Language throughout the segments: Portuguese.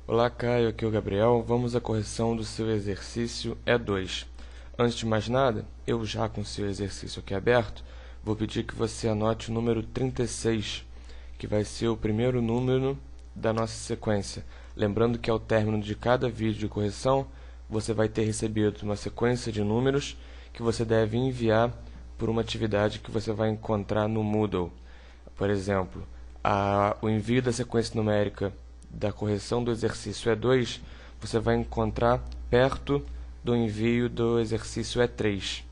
Olá, Caio, aqui é o Gabriel. Vamos à correção do seu exercício E2. Antes de mais nada, eu já com o seu exercício aqui aberto, vou pedir que você anote o número 36, que vai ser o primeiro número da nossa sequência. Lembrando que ao término de cada vídeo de correção, você vai ter recebido uma sequência de números que você deve enviar por uma atividade que você vai encontrar no Moodle. Por exemplo, o envio da sequência numérica da correção do exercício E2, você vai encontrar perto do envio do exercício E3.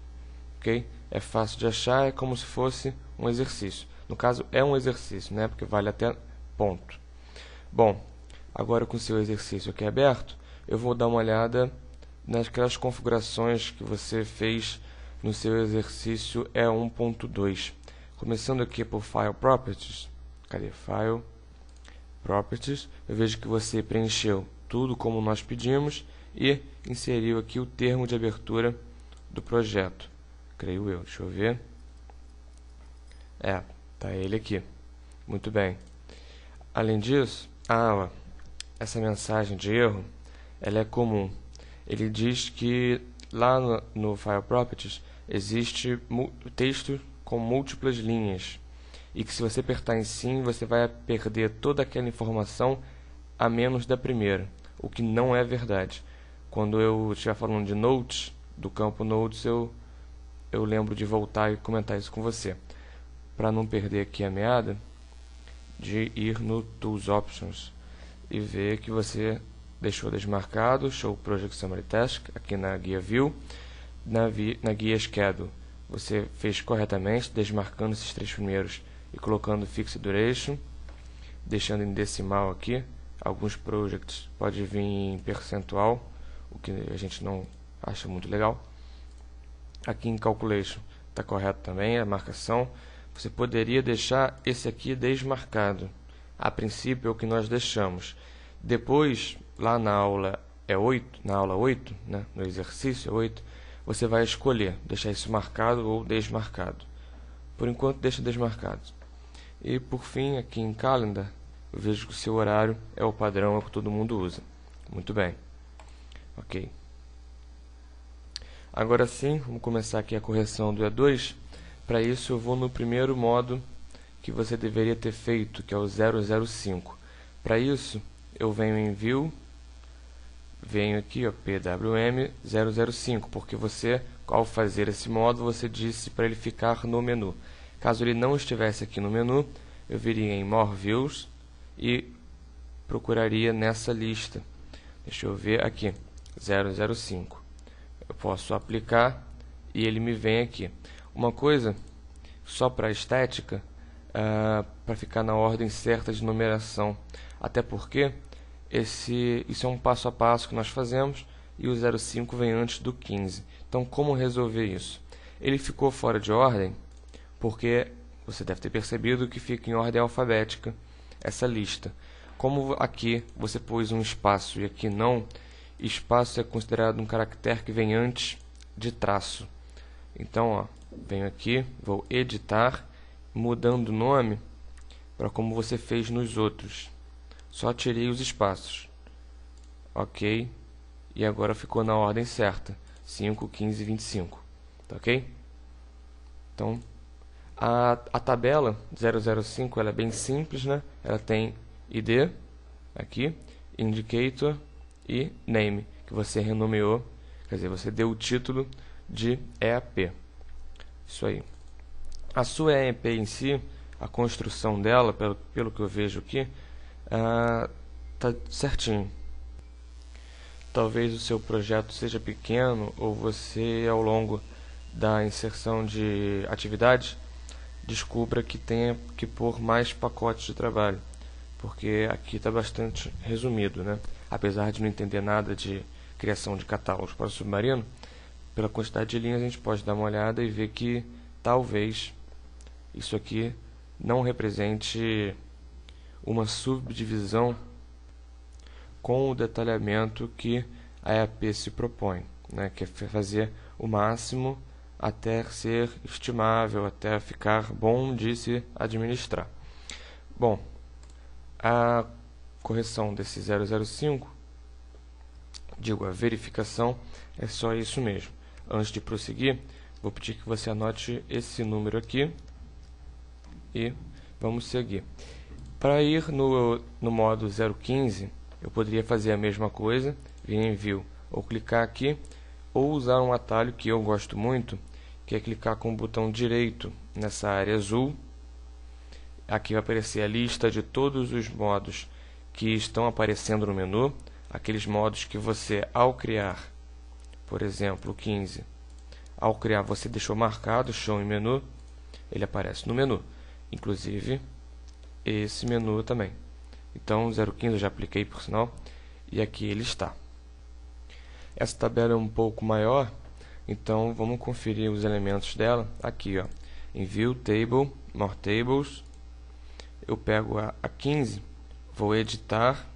Ok? É fácil de achar, é como se fosse um exercício. No caso, é um exercício, né? Porque vale até ponto. Bom, agora com o seu exercício aqui aberto, eu vou dar uma olhada naquelas configurações que você fez no seu exercício E1.2. Começando aqui por File Properties. Cadê File Properties? Eu vejo que você preencheu tudo como nós pedimos e inseriu aqui o termo de abertura do projeto. Creio eu, deixa eu ver. Tá ele aqui. Muito bem. Além disso, essa mensagem de erro, ela é comum. Ele diz que lá no File Properties existe texto com múltiplas linhas e que se você apertar em sim, você vai perder toda aquela informação a menos da primeira, o que não é verdade. Quando eu estiver falando de notes, do campo notes, eu lembro de voltar e comentar isso com você. Para não perder aqui a meada, de ir no Tools Options e ver que você deixou desmarcado Show Project Summary Task aqui na guia View, na guia Schedule. Você fez corretamente, desmarcando esses três primeiros e colocando Fixed Duration, deixando em decimal aqui. Alguns projects pode vir em percentual, o que a gente não acha muito legal. Aqui em Calculation está correto também a marcação. Você poderia deixar esse aqui desmarcado. A princípio é o que nós deixamos. Depois, lá na aula 8, né, no exercício 8, você vai escolher deixar isso marcado ou desmarcado. Por enquanto, deixa desmarcado. E por fim, aqui em Calendar, eu vejo que o seu horário é o padrão, é o que todo mundo usa. Muito bem. Ok. Agora sim, vamos começar aqui a correção do E2. Para isso, eu vou no primeiro modo que você deveria ter feito, que é o 005. Para isso, eu venho em View, venho aqui, ó, PWM 005, porque você, ao fazer esse modo, você disse para ele ficar no menu. Caso ele não estivesse aqui no menu, eu viria em More Views e procuraria nessa lista. Deixa eu ver aqui, 005. Eu posso aplicar e ele me vem aqui. Uma coisa, só para estética, para ficar na ordem certa de numeração. Até porque isso é um passo a passo que nós fazemos e o 05 vem antes do 15. Então, como resolver isso? Ele ficou fora de ordem porque você deve ter percebido que fica em ordem alfabética essa lista. Como aqui você pôs um espaço e aqui não, espaço é considerado um caractere que vem antes de traço. Então, ó, venho aqui, vou editar, mudando o nome para como você fez nos outros. Só tirei os espaços. Ok. E agora ficou na ordem certa. 5, 15 e 25. Tá ok? Então, a tabela 005 ela é bem simples, né? Ela tem ID, aqui, Indicator e Name, que você renomeou, quer dizer, você deu o título de EAP. Isso aí. A sua EAP em si, a construção dela, pelo que eu vejo aqui, está certinho. Talvez o seu projeto seja pequeno ou você, ao longo da inserção de atividades, descubra que tenha que pôr mais pacotes de trabalho, porque aqui está bastante resumido, né? Apesar de não entender nada de criação de catálogos para o Submarino, pela quantidade de linhas a gente pode dar uma olhada e ver que talvez isso aqui não represente uma subdivisão com o detalhamento que a EAP se propõe, né? Que é fazer o máximo até ser estimável, até ficar bom de se administrar. Bom, correção desse 005, digo, a verificação, é só isso mesmo. Antes de prosseguir, vou pedir que você anote esse número aqui e vamos seguir. Para ir no modo 015, eu poderia fazer a mesma coisa, vir em View ou clicar aqui, ou usar um atalho que eu gosto muito, que é clicar com o botão direito nessa área azul. Aqui vai aparecer a lista de todos os modos que estão aparecendo no menu, aqueles modos que você, ao criar, por exemplo, o 15, ao criar você deixou marcado, show em menu, ele aparece no menu, inclusive esse menu também. Então, 015 eu já apliquei por sinal, e aqui ele está. Essa tabela é um pouco maior, então vamos conferir os elementos dela aqui, ó, em View, Table, More Tables. Eu pego a 15, vou editar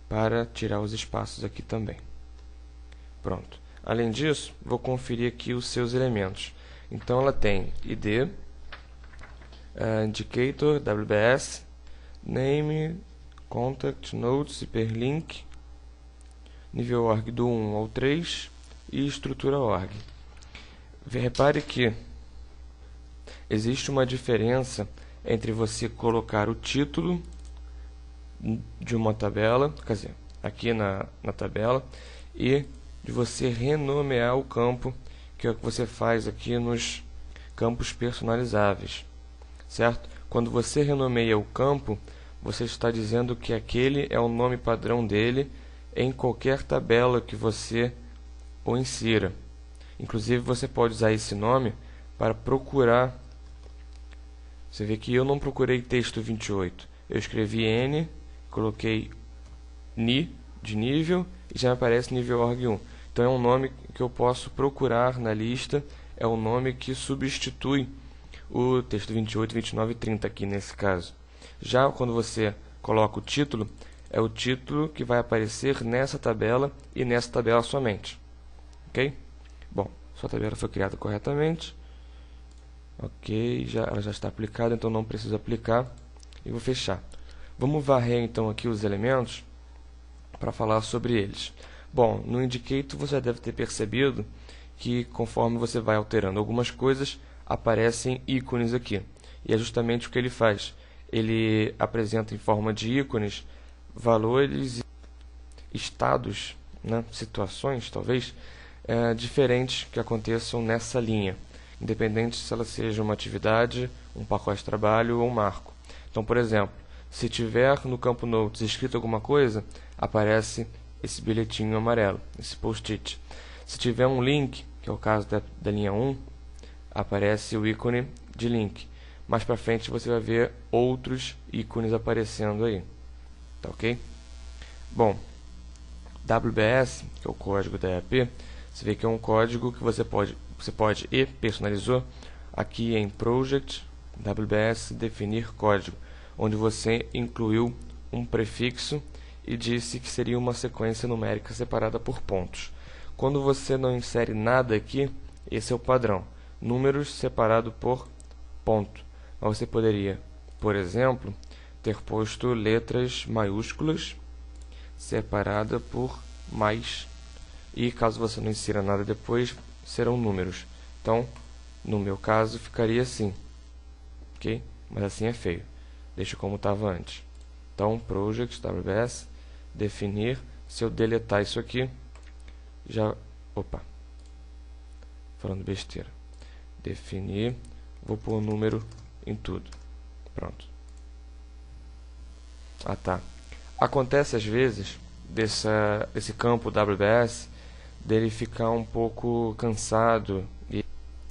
para tirar os espaços aqui também. Pronto. Além disso, vou conferir aqui os seus elementos. Então ela tem ID, Indicator, WBS, Name, Contact, Notes, Hyperlink, nível org do 1 ao 3 e estrutura org. Repare que existe uma diferença entre você colocar o título de uma tabela, quer dizer, aqui na tabela, e de você renomear o campo, que é o que você faz aqui nos campos personalizáveis, certo? Quando você renomeia o campo, você está dizendo que aquele é o nome padrão dele em qualquer tabela que você o insira. Inclusive, você pode usar esse nome para procurar. Você vê que eu não procurei texto 28. Eu escrevi N, coloquei NI de nível e já me aparece nível org 1. Então é um nome que eu posso procurar na lista, é o nome que substitui o texto 28, 29 e 30 aqui nesse caso. Já quando você coloca o título, é o título que vai aparecer nessa tabela e nessa tabela somente. Ok? Bom, sua tabela foi criada corretamente. Ok, ela já está aplicada, então não preciso aplicar. E vou fechar. Vamos varrer então aqui os elementos para falar sobre eles. Bom, no Indicator você já deve ter percebido que conforme você vai alterando algumas coisas, aparecem ícones aqui. E é justamente o que ele faz. Ele apresenta em forma de ícones valores, estados, né, situações, talvez, diferentes que aconteçam nessa linha, independente se ela seja uma atividade, um pacote de trabalho ou um marco. Então, por exemplo, se tiver no campo Notes escrito alguma coisa, aparece esse bilhetinho amarelo, esse post-it. Se tiver um link, que é o caso da linha 1, aparece o ícone de link. Mais para frente você vai ver outros ícones aparecendo aí. Tá ok? Bom, WBS, que é o código da EAP, você vê que é um código que você pode e personalizou aqui em Project, WBS, definir código, onde você incluiu um prefixo e disse que seria uma sequência numérica separada por pontos. Quando você não insere nada aqui, esse é o padrão, números separado por ponto. Mas você poderia, por exemplo, ter posto letras maiúsculas separada por mais, e caso você não insira nada depois, serão números. Então, no meu caso, ficaria assim, ok? Mas assim é feio. Deixa como estava antes. Então, Project, WBS, definir. Se eu deletar isso aqui, já... Opa! Falando besteira. Definir. Vou pôr o número em tudo. Pronto. Ah, tá. Acontece às vezes desse campo WBS dele ficar um pouco cansado e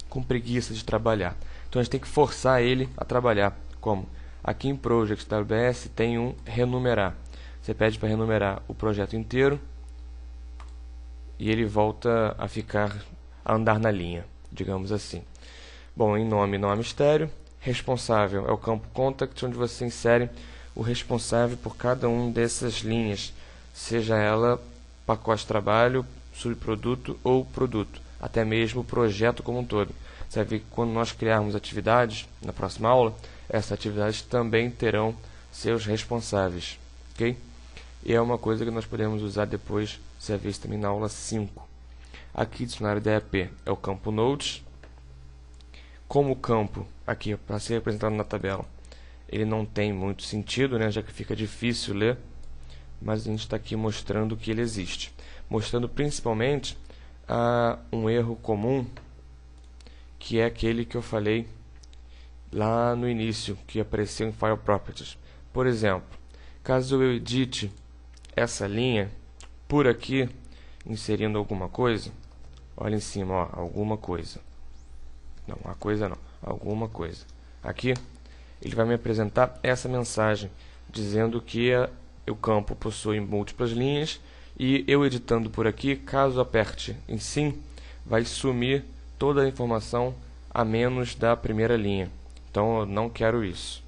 com preguiça de trabalhar. Então a gente tem que forçar ele a trabalhar. Como? Aqui em Project WBS tem um renumerar. Você pede para renumerar o projeto inteiro e ele volta a andar na linha, digamos assim. Bom, em nome não há mistério. Responsável é o campo Contact, onde você insere o responsável por cada uma dessas linhas, seja ela pacote de trabalho, subproduto ou produto, até mesmo o projeto como um todo. Você vai ver que quando nós criarmos atividades, na próxima aula, essas atividades também terão seus responsáveis. Okay? e é uma coisa que nós podemos usar depois, você vai ver isso também na aula 5. Aqui, dicionário da EAP é o campo Notes. Como o campo, aqui, para ser representado na tabela, ele não tem muito sentido, né, já que fica difícil ler, mas a gente está aqui mostrando que ele existe. Mostrando principalmente um erro comum, que é aquele que eu falei lá no início, que apareceu em File Properties. Por exemplo, caso eu edite essa linha por aqui, inserindo alguma coisa, olha em cima, ó, alguma coisa. Não, uma coisa não, alguma coisa. Aqui, ele vai me apresentar essa mensagem, dizendo que o campo possui múltiplas linhas, e eu editando por aqui, caso aperte em sim, vai sumir toda a informação a menos da primeira linha. Então eu não quero isso.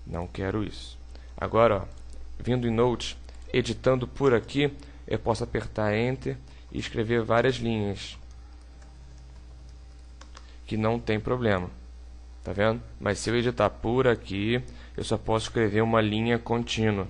Não quero isso. Agora, ó, vindo em Note, editando por aqui, eu posso apertar Enter e escrever várias linhas, que não tem problema. Tá vendo? Mas se eu editar por aqui, eu só posso escrever uma linha contínua.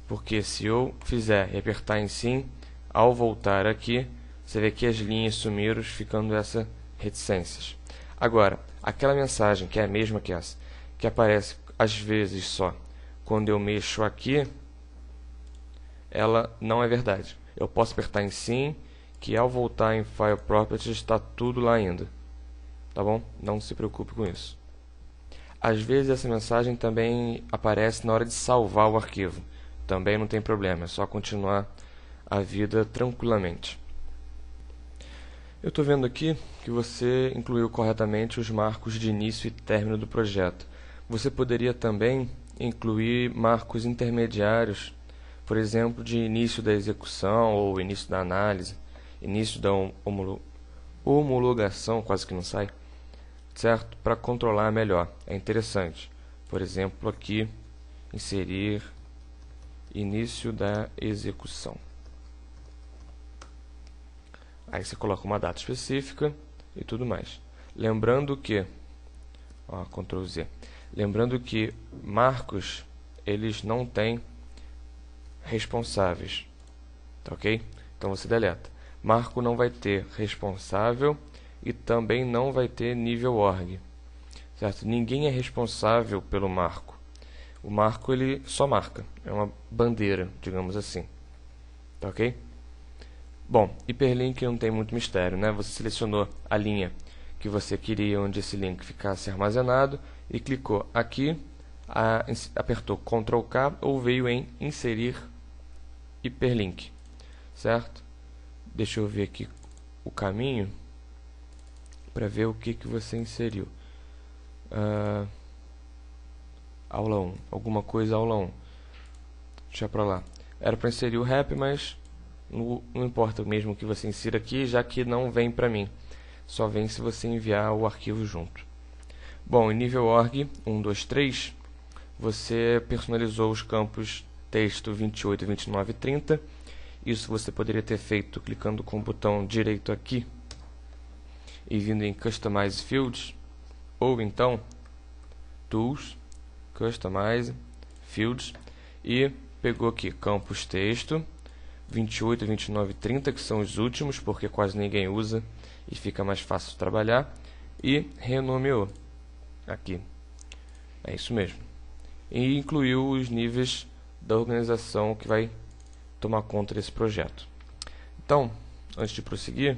Porque se eu fizer e apertar em sim, ao voltar aqui, você vê que as linhas sumiram, ficando essas reticências. Agora, aquela mensagem, que é a mesma que essa, que aparece às vezes só quando eu mexo aqui, ela não é verdade. Eu posso apertar em sim, que ao voltar em File Properties está tudo lá ainda. Tá bom? Não se preocupe com isso. Às vezes essa mensagem também aparece na hora de salvar o arquivo. Também não tem problema, é só continuar a vida tranquilamente. Eu estou vendo aqui que você incluiu corretamente os marcos de início e término do projeto. Você poderia também incluir marcos intermediários, por exemplo, de início da execução ou início da análise, início da homologação, quase que não sai, certo? Para controlar melhor. É interessante. Por exemplo, aqui, inserir início da execução. Aí você coloca uma data específica e tudo mais. Lembrando que, ó, Ctrl Z. Lembrando que marcos, eles não têm responsáveis, tá ok? Então você deleta. Marco não vai ter responsável e também não vai ter nível org, certo? Ninguém é responsável pelo marco. O marco ele só marca, é uma bandeira, digamos assim, tá ok? Bom, hiperlink não tem muito mistério, né? Você selecionou a linha que você queria onde esse link ficasse armazenado e clicou aqui, apertou Ctrl K ou veio em inserir hiperlink, certo? Deixa eu ver aqui o caminho para ver o que você inseriu. Aula 1, alguma coisa aula 1. Deixa para lá. Era para inserir o rap, mas não importa mesmo que você insira aqui, já que não vem para mim. Só vem se você enviar o arquivo junto. Bom, em nível org 1, 2, 3, você personalizou os campos texto 28, 29 e 30. Isso você poderia ter feito clicando com o botão direito aqui e vindo em Customize Fields, ou então Tools, Customize Fields, e pegou aqui campos texto 28, 29 e 30, que são os últimos, porque quase ninguém usa e fica mais fácil trabalhar, e renomeou aqui. É isso mesmo. E incluiu os níveis da organização que vai tomar conta desse projeto. Então, antes de prosseguir,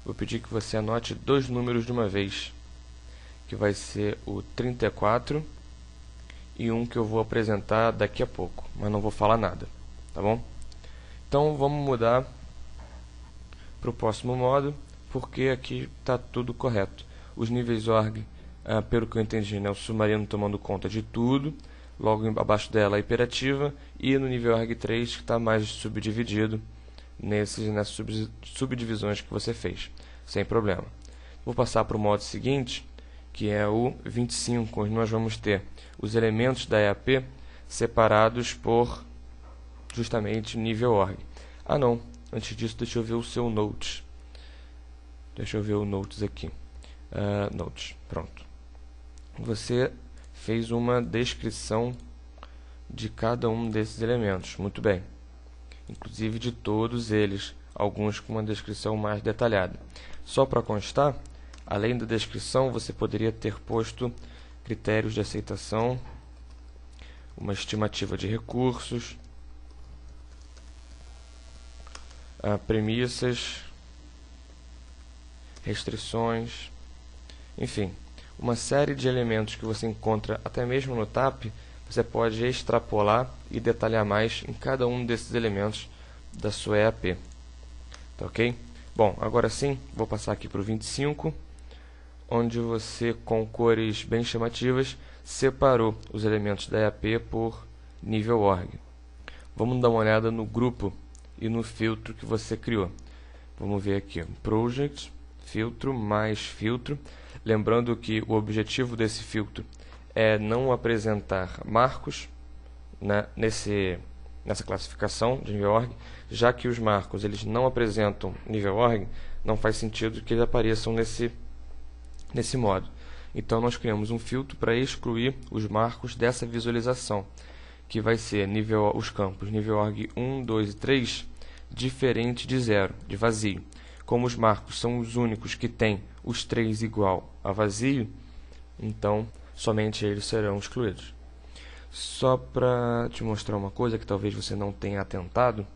vou pedir que você anote dois números de uma vez, que vai ser o 34 e um que eu vou apresentar daqui a pouco, mas não vou falar nada, tá bom? Então vamos mudar para o próximo modo, porque aqui está tudo correto. Os níveis org, pelo que eu entendi, né, o submarino tomando conta de tudo, logo abaixo dela a imperativa, e no nível org 3 que está mais subdividido nessas subdivisões que você fez, sem problema. Vou passar para o modo seguinte, que é o 25, onde nós vamos ter os elementos da EAP separados por justamente nível org. Ah não, antes disso deixa eu ver o seu Notes. Deixa eu ver o Notes aqui. Notes, pronto. Você fez uma descrição de cada um desses elementos. Muito bem. Inclusive de todos eles, alguns com uma descrição mais detalhada. Só para constar, além da descrição, você poderia ter posto critérios de aceitação, uma estimativa de recursos, premissas, restrições, enfim, uma série de elementos que você encontra até mesmo no TAP, você pode extrapolar e detalhar mais em cada um desses elementos da sua EAP. Tá ok? Bom, agora sim, vou passar aqui para o 25, onde você, com cores bem chamativas, separou os elementos da EAP por nível org. Vamos dar uma olhada no grupo e no filtro que você criou. Vamos ver aqui, Project, filtro, mais filtro. Lembrando que o objetivo desse filtro é não apresentar marcos, né, nessa classificação de nível org, já que os marcos eles não apresentam nível org, não faz sentido que eles apareçam nesse modo. Então nós criamos um filtro para excluir os marcos dessa visualização, que vai ser os campos nível org 1, 2 e 3, diferente de 0, de vazio. Como os marcos são os únicos que têm os 3 igual a vazio, então somente eles serão excluídos. Só para te mostrar uma coisa que talvez você não tenha atentado,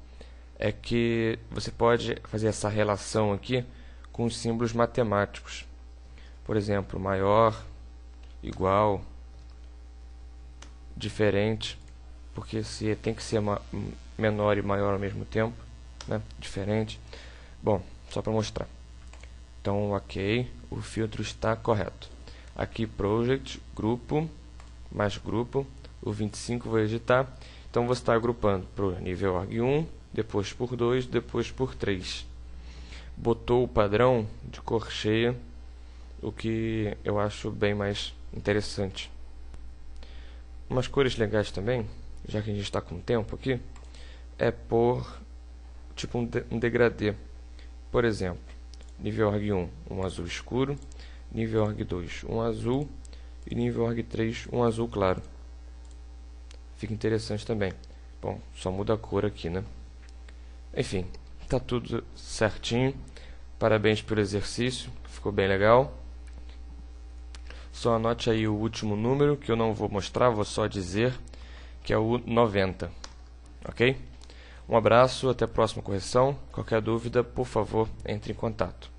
é que você pode fazer essa relação aqui com os símbolos matemáticos. Por exemplo, maior, igual, diferente, porque se tem que ser menor e maior ao mesmo tempo, né? Diferente. Bom, só para mostrar. Então, ok, o filtro está correto. Aqui, Project, grupo, mais grupo, o 25 vou editar. Então, você está agrupando para o nível org 1, depois por 2, depois por 3. Botou o padrão de cor cheia, o que eu acho bem mais interessante. Umas cores legais também, já que a gente está com tempo aqui, é por tipo um degradê. Por exemplo, nível org 1, um azul escuro, nível org 2, um azul, e nível org 3, um azul claro. Fica interessante também. Bom, só muda a cor aqui, né? Enfim, tá tudo certinho. Parabéns pelo exercício, ficou bem legal. Só anote aí o último número, que eu não vou mostrar, vou só dizer, que é o 90. Ok? Um abraço, até a próxima correção. Qualquer dúvida, por favor, entre em contato.